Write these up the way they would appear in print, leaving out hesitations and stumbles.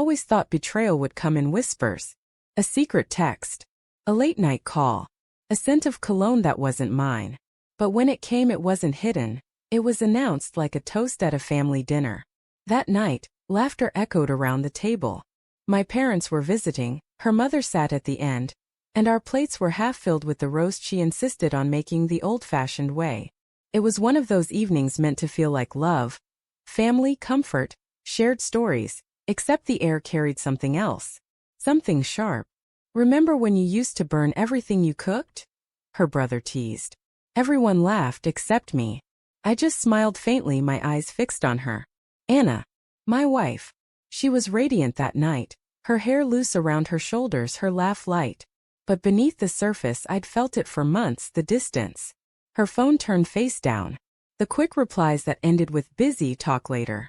always thought betrayal would come in whispers. A secret text. A late-night call. A scent of cologne that wasn't mine. But when it came, it wasn't hidden. It was announced like a toast at a family dinner. That night, laughter echoed around the table. My parents were visiting, her mother sat at the end, and our plates were half filled with the roast she insisted on making the old-fashioned way. It was one of those evenings meant to feel like love, family, comfort, shared stories, except the air carried something else. Something sharp. "Remember when you used to burn everything you cooked?" her brother teased. Everyone laughed except me. I just smiled faintly, my eyes fixed on her. Anna, my wife. She was radiant that night, her hair loose around her shoulders, her laugh light. But beneath the surface, I'd felt it for months, the distance. Her phone turned face down. The quick replies that ended with "busy, talk later."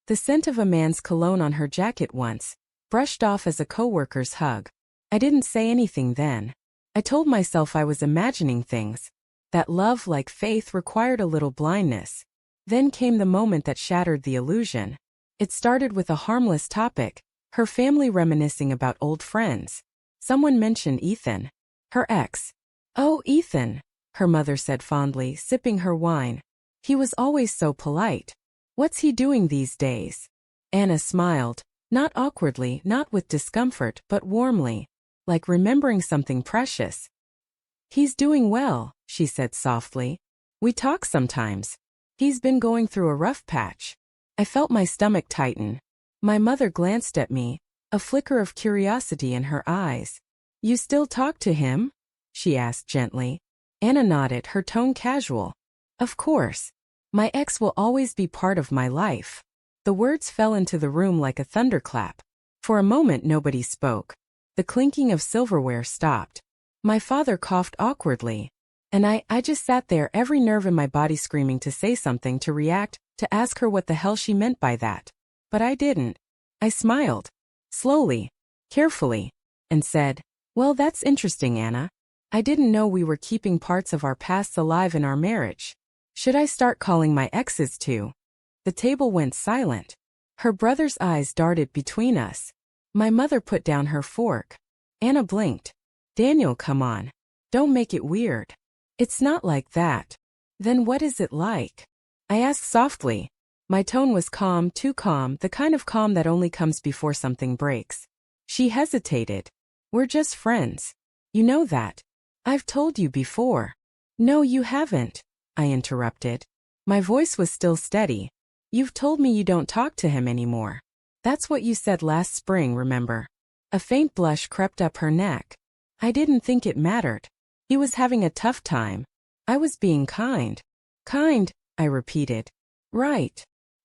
The scent of a man's cologne on her jacket once, brushed off as a coworker's hug. I didn't say anything then. I told myself I was imagining things. That love, like faith, required a little blindness. Then came the moment that shattered the illusion. It started with a harmless topic, her family reminiscing about old friends. Someone mentioned Ethan. Her ex. "Oh, Ethan," her mother said fondly, sipping her wine. "He was always so polite. What's he doing these days?" Anna smiled, not awkwardly, not with discomfort, but warmly, like remembering something precious. "He's doing well," she said softly. "We talk sometimes. He's been going through a rough patch." I felt my stomach tighten. My mother glanced at me, a flicker of curiosity in her eyes. "You still talk to him?" she asked gently. Anna nodded, her tone casual. "Of course. My ex will always be part of my life." The words fell into the room like a thunderclap. For a moment nobody spoke. The clinking of silverware stopped. My father coughed awkwardly. And I just sat there, every nerve in my body screaming to say something, to react, to ask her what the hell she meant by that. But I didn't. I smiled. Slowly. Carefully. And said, "Well, that's interesting, Anna. I didn't know we were keeping parts of our pasts alive in our marriage. Should I start calling my exes too?" The table went silent. Her brother's eyes darted between us. My mother put down her fork. Anna blinked. "Daniel, come on. Don't make it weird." "It's not like that." "Then what is it like?" I asked softly. My tone was calm, too calm, the kind of calm that only comes before something breaks. She hesitated. "We're just friends. You know that. I've told you before." "No, you haven't," I interrupted. My voice was still steady. "You've told me you don't talk to him anymore. That's what you said last spring, remember?" A faint blush crept up her neck. "I didn't think it mattered. He was having a tough time. I was being kind." "Kind," I repeated. "Right."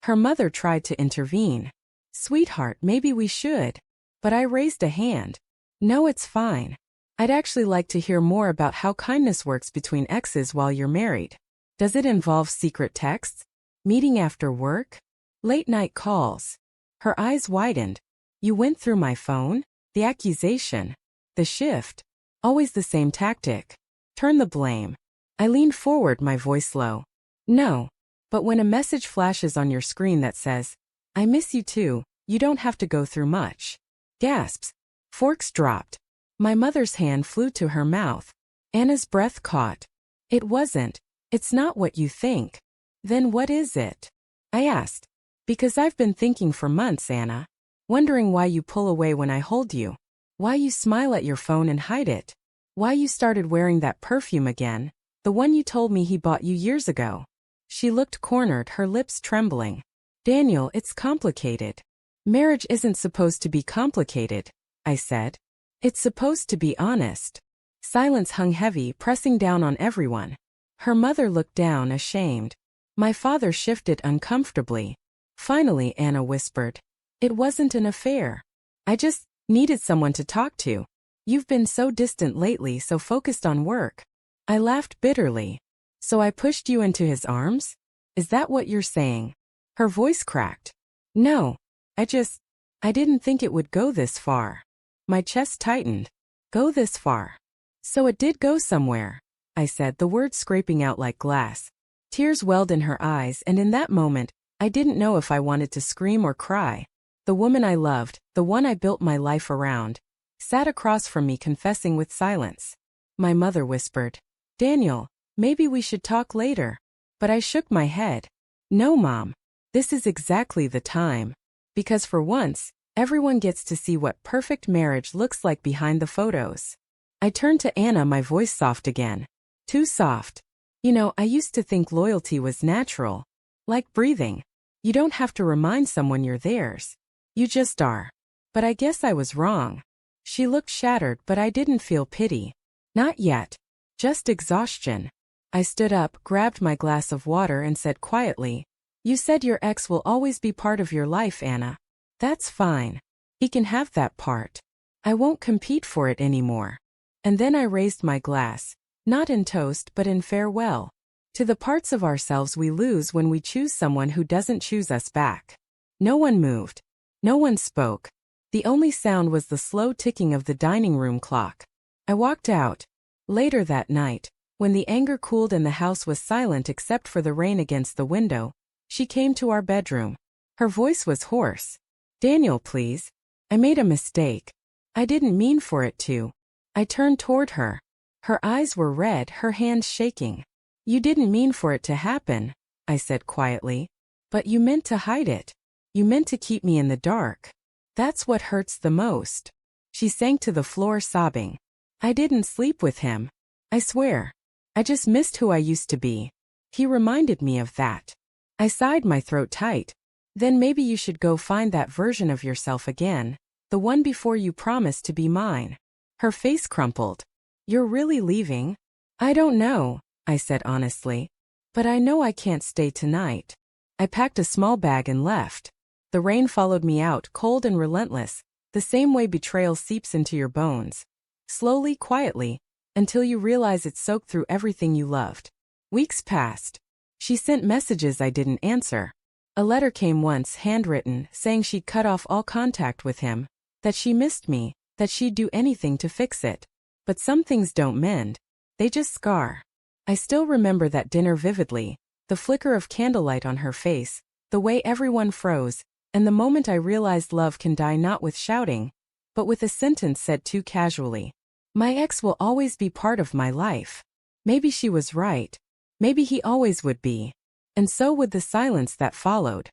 Her mother tried to intervene. "Sweetheart, maybe we should." But I raised a hand. "No, it's fine. I'd actually like to hear more about how kindness works between exes while you're married. Does it involve secret texts? Meeting after work? Late night calls?" Her eyes widened. "You went through my phone? The accusation? The shift? Always the same tactic. Turn the blame." I leaned forward, my voice low. "No. But when a message flashes on your screen that says, 'I miss you too,' you don't have to go through much." Gasps. Forks dropped. My mother's hand flew to her mouth. Anna's breath caught. "It wasn't. It's not what you think." "Then what is it?" I asked. "Because I've been thinking for months, Anna. Wondering why you pull away when I hold you. Why you smile at your phone and hide it. Why you started wearing that perfume again, the one you told me he bought you years ago." She looked cornered, her lips trembling. "Daniel, it's complicated." "Marriage isn't supposed to be complicated," I said. "It's supposed to be honest." Silence hung heavy, pressing down on everyone. Her mother looked down, ashamed. My father shifted uncomfortably. Finally, Anna whispered, "It wasn't an affair. I just needed someone to talk to. You've been so distant lately, so focused on work." I laughed bitterly. "So I pushed you into his arms? Is that what you're saying?" Her voice cracked. "No. I didn't think it would go this far." My chest tightened. "Go this far." "So it did go somewhere," I said, the words scraping out like glass. Tears welled in her eyes, and in that moment, I didn't know if I wanted to scream or cry. The woman I loved, the one I built my life around, sat across from me confessing with silence. My mother whispered, "Daniel, maybe we should talk later." But I shook my head. "No, Mom. This is exactly the time. Because for once, everyone gets to see what perfect marriage looks like behind the photos." I turned to Anna, my voice soft again. Too soft. "You know, I used to think loyalty was natural. Like breathing. You don't have to remind someone you're theirs. You just are. But I guess I was wrong." She looked shattered, but I didn't feel pity. Not yet. Just exhaustion. I stood up, grabbed my glass of water and said quietly, "You said your ex will always be part of your life, Anna. That's fine. He can have that part. I won't compete for it anymore." And then I raised my glass, not in toast but in farewell. To the parts of ourselves we lose when we choose someone who doesn't choose us back. No one moved. No one spoke. The only sound was the slow ticking of the dining room clock. I walked out. Later that night, when the anger cooled and the house was silent except for the rain against the window, she came to our bedroom. Her voice was hoarse. "Daniel, please. I made a mistake. I didn't mean for it to." I turned toward her. Her eyes were red, her hands shaking. "You didn't mean for it to happen," I said quietly. "But you meant to hide it. You meant to keep me in the dark. That's what hurts the most." She sank to the floor sobbing. "I didn't sleep with him. I swear. I just missed who I used to be. He reminded me of that." I sighed, my throat tight. "Then maybe you should go find that version of yourself again, the one before you promised to be mine." Her face crumpled. "You're really leaving?" "I don't know," I said honestly. "But I know I can't stay tonight." I packed a small bag and left. The rain followed me out, cold and relentless, the same way betrayal seeps into your bones. Slowly, quietly, until you realize it soaked through everything you loved. Weeks passed. She sent messages I didn't answer. A letter came once, handwritten, saying she'd cut off all contact with him, that she missed me, that she'd do anything to fix it. But some things don't mend. They just scar. I still remember that dinner vividly, the flicker of candlelight on her face, the way everyone froze, and the moment I realized love can die not with shouting, but with a sentence said too casually. "My ex will always be part of my life." Maybe she was right. Maybe he always would be. And so would the silence that followed.